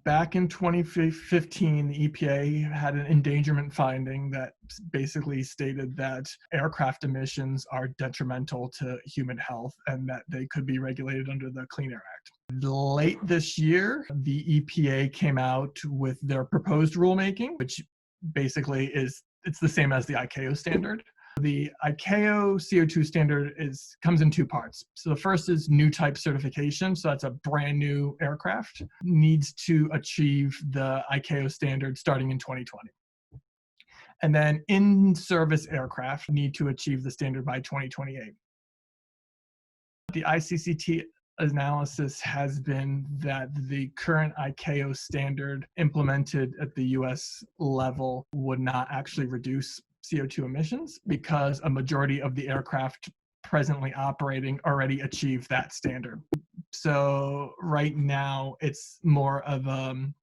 Back in 2015, the EPA had an endangerment finding that basically stated that aircraft emissions are detrimental to human health and that they could be regulated under the Clean Air Act. Late this year, the EPA came out with their proposed rulemaking, which basically it's the same as the ICAO standard. The ICAO CO2 standard comes in two parts. So the first is new type certification. So that's a brand new aircraft needs to achieve the ICAO standard starting in 2020. And then in-service aircraft need to achieve the standard by 2028. The ICCT analysis has been that the current ICAO standard implemented at the US level would not actually reduce CO2 emissions because a majority of the aircraft presently operating already achieve that standard. So right now it's more of an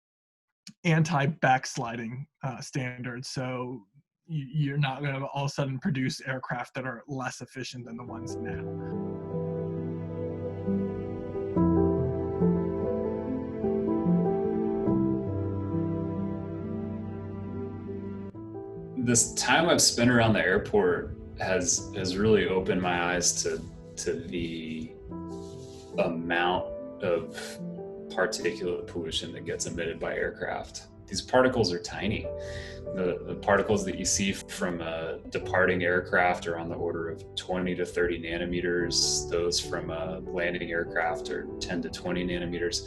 anti-backsliding standard. So you're not going to all of a sudden produce aircraft that are less efficient than the ones now. This time I've spent around the airport has really opened my eyes to the amount of particulate pollution that gets emitted by aircraft. These particles are tiny. The particles that you see from a departing aircraft are on the order of 20 to 30 nanometers. Those from a landing aircraft are 10 to 20 nanometers.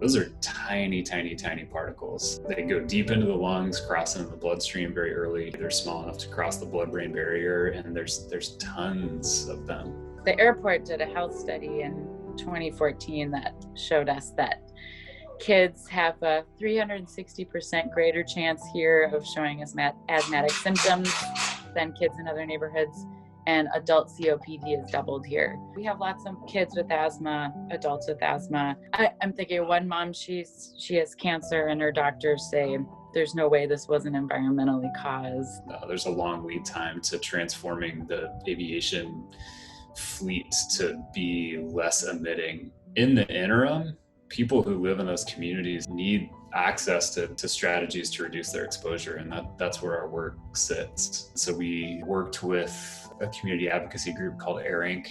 Those are tiny, tiny, tiny particles. They go deep into the lungs, cross into the bloodstream very early. They're small enough to cross the blood-brain barrier, and there's tons of them. The airport did a health study in 2014 that showed us that kids have a 360% greater chance here of showing asthmatic symptoms than kids in other neighborhoods, and adult COPD is doubled here. We have lots of kids with asthma, adults with asthma. I'm thinking one mom, she has cancer, and her doctors say there's no way this wasn't environmentally caused. There's a long lead time to transforming the aviation fleet to be less emitting. In the interim, people who live in those communities need access to strategies to reduce their exposure, and that's where our work sits. So we worked with a community advocacy group called Air Inc.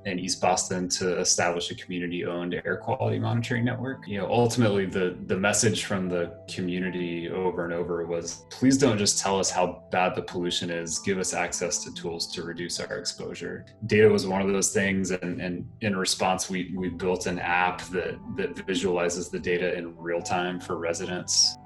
in East Boston to establish a community-owned air quality monitoring network. Ultimately, the message from the community over and over was, please don't just tell us how bad the pollution is, give us access to tools to reduce our exposure. Data was one of those things, and in response, we built an app that visualizes the data in real time for residents.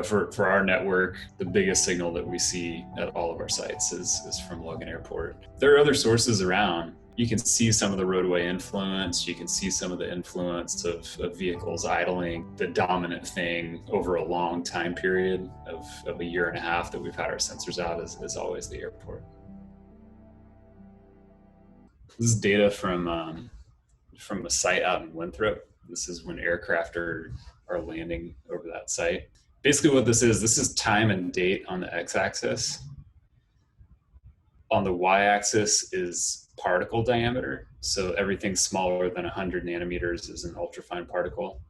For our network, the biggest signal that we see at all of our sites is from Logan Airport. There are other sources around. You can see some of the roadway influence. You can see some of the influence of vehicles idling. The dominant thing over a long time period of a year and a half that we've had our sensors out is always the airport. This is data from a site out in Winthrop. This is when aircraft are landing over that site. Basically what this is time and date on the x-axis. On the y-axis is particle diameter. So everything smaller than 100 nanometers is an ultrafine particle.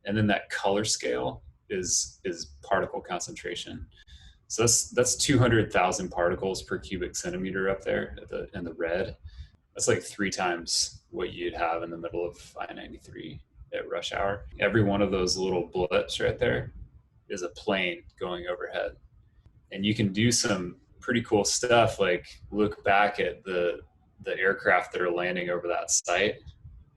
And then that color scale is particle concentration. So that's 200,000 particles per cubic centimeter up there in the red. That's like 3 times what you'd have in the middle of I-93 at rush hour. Every one of those little blips right there is a plane going overhead. And you can do some pretty cool stuff, like look back at the aircraft that are landing over that site,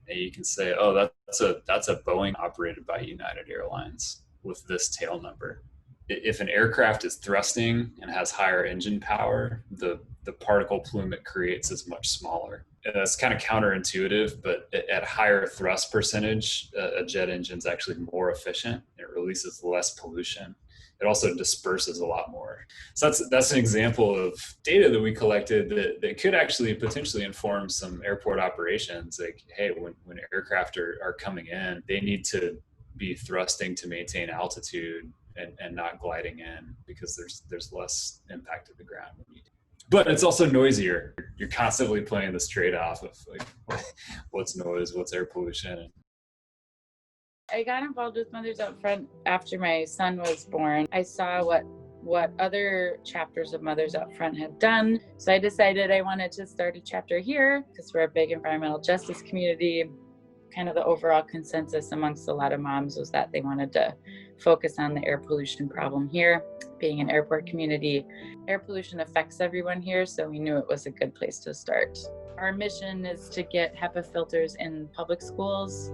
and you can say, oh, that's a Boeing operated by United Airlines with this tail number. If an aircraft is thrusting and has higher engine power, the particle plume it creates is much smaller. And that's kind of counterintuitive, but at higher thrust percentage, a jet engine is actually more efficient. It releases less pollution. It also disperses a lot more. So that's an example of data that we collected that could actually potentially inform some airport operations. Like, hey, when aircraft are coming in, they need to be thrusting to maintain altitude and not gliding in, because there's less impact to the ground. But it's also noisier. You're constantly playing this trade-off of like, what's noise, what's air pollution. I got involved with Mothers Out Front after my son was born. I saw what other chapters of Mothers Out Front had done. So I decided I wanted to start a chapter here because we're a big environmental justice community. Kind of the overall consensus amongst a lot of moms was that they wanted to focus on the air pollution problem here. Being an airport community, air pollution affects everyone here, so we knew it was a good place to start. Our mission is to get HEPA filters in public schools.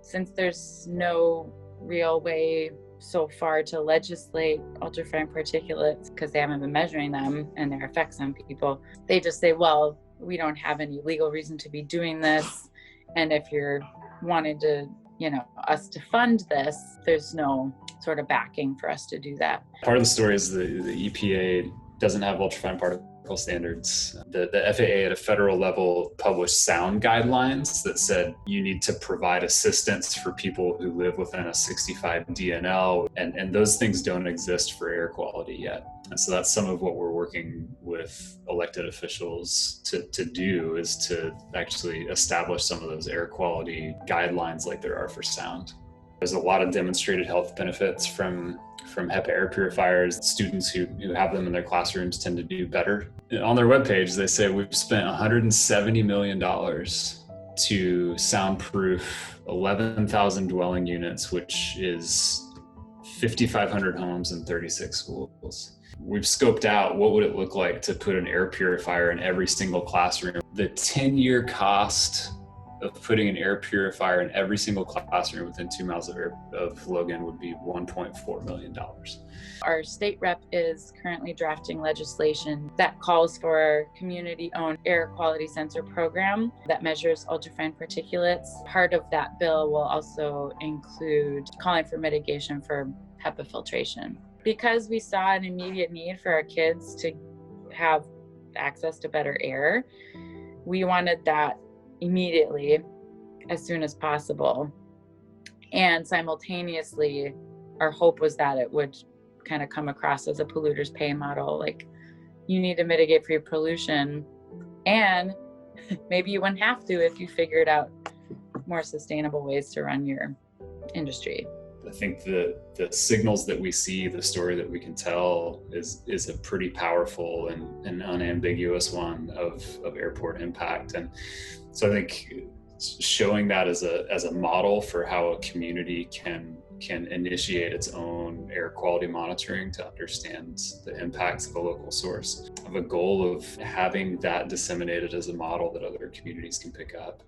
Since there's no real way so far to legislate ultrafine particulates because they haven't been measuring them and their effects on people, they just say, well, we don't have any legal reason to be doing this. And if you're wanting to, us to fund this, there's no sort of backing for us to do that. Part of the story is the EPA doesn't have ultrafine particle standards. The FAA at a federal level published sound guidelines that said you need to provide assistance for people who live within a 65 DNL, and those things don't exist for air quality yet. And so that's some of what we're working with elected officials to do, is to actually establish some of those air quality guidelines like there are for sound. There's a lot of demonstrated health benefits from HEPA air purifiers. Students who have them in their classrooms tend to do better. On their webpage, they say we've spent $170 million to soundproof 11,000 dwelling units, which is 5,500 homes and 36 schools. We've scoped out what would it look like to put an air purifier in every single classroom. The 10-year cost of putting an air purifier in every single classroom within 2 miles of Logan would be $1.4 million. Our state rep is currently drafting legislation that calls for a community-owned air quality sensor program that measures ultrafine particulates. Part of that bill will also include calling for mitigation for HEPA filtration. Because we saw an immediate need for our kids to have access to better air, we wanted that immediately, as soon as possible. And simultaneously, our hope was that it would kind of come across as a polluter's pay model. Like, you need to mitigate for your pollution, and maybe you wouldn't have to if you figured out more sustainable ways to run your industry. I think the signals that we see, the story that we can tell is a pretty powerful and unambiguous one of airport impact. And so I think showing that as a model for how a community can initiate its own air quality monitoring to understand the impacts of a local source, of a goal of having that disseminated as a model that other communities can pick up.